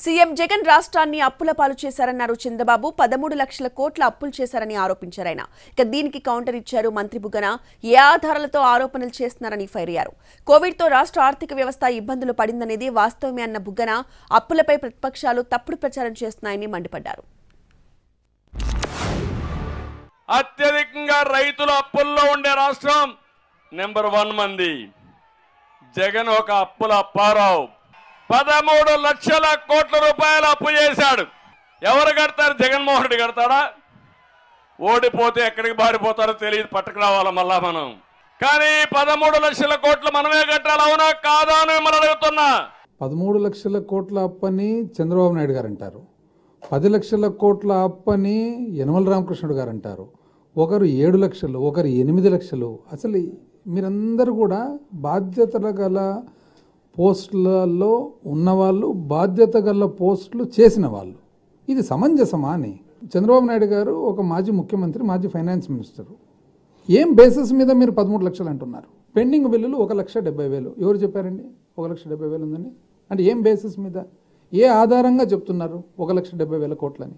CM Jagan రాష్ట్రాన్ని అప్పుల పాలు చేశారన్నారు చంద్రబాబు. 13 లక్షల కోట్ల అప్పులు చేశారని ఆరోపించారు ఆయన. ఇక దీనికి కౌంటర్ ఇచ్చారు మంత్రి బుగ్గన. ఏ ఆధారాలతో ఆరోపణలు చేస్తున్నారని ఫైర్ అయ్యారు. కోవిడ్తో రాష్ట్ర ఆర్థిక వ్యవస్థ ఇబ్బందులు పడిందనేది వాస్తవమే అన్న బుగ్గన అప్పులపై ప్రతిపక్షాలు తప్పుడు ప్రచారం చేస్తున్నాయని మండిపడ్డారు. అత్యధికంగా రైతుల అప్పుల్లో ఉండే రాష్ట్రం నెంబర్ 1 మంది. జగన్ ఒక అప్పుల అప్పారావు 13 లక్షల కోట్ల రూపాయలు అప్పు చేశాడు. ఎవరు కడతారు? జగన్మోహన్ రెడ్డి కడతాడా? ఓడిపోతే ఎక్కడికి బారిపోతారో తెలియదు, పట్టుకు రావాలా మళ్ళా మనం. కానీ 13 లక్షల కోట్లు మనమే కట్టాలి, అవునా కాదా అని మిమ్మల్ని అడుగుతున్నా. 13 లక్షల కోట్ల అప్పని చంద్రబాబు నాయుడు గారు అంటారు, 10 లక్షల కోట్ల అప్పని యనమల రామకృష్ణుడు గారు అంటారు, ఒకరు 7 లక్షలు, ఒకరు 8 లక్షలు. అసలు మీరందరూ కూడా బాధ్యతల గల పోస్టులలో ఉన్నవాళ్ళు, బాధ్యత గల పోస్టులు చేసిన వాళ్ళు. ఇది సమంజసమా అని చంద్రబాబు నాయుడు గారు ఒక మాజీ ముఖ్యమంత్రి, మాజీ ఫైనాన్స్ మినిస్టరు, ఏం బేసిస్ మీద మీరు 13 లక్షలు అంటున్నారు? పెండింగ్ బిల్లులు 1,70,000. ఎవరు చెప్పారండి 1,70,000 ఉందని? అంటే ఏం బేసిస్ మీద, ఏ ఆధారంగా చెప్తున్నారు 1,70,000 కోట్లని?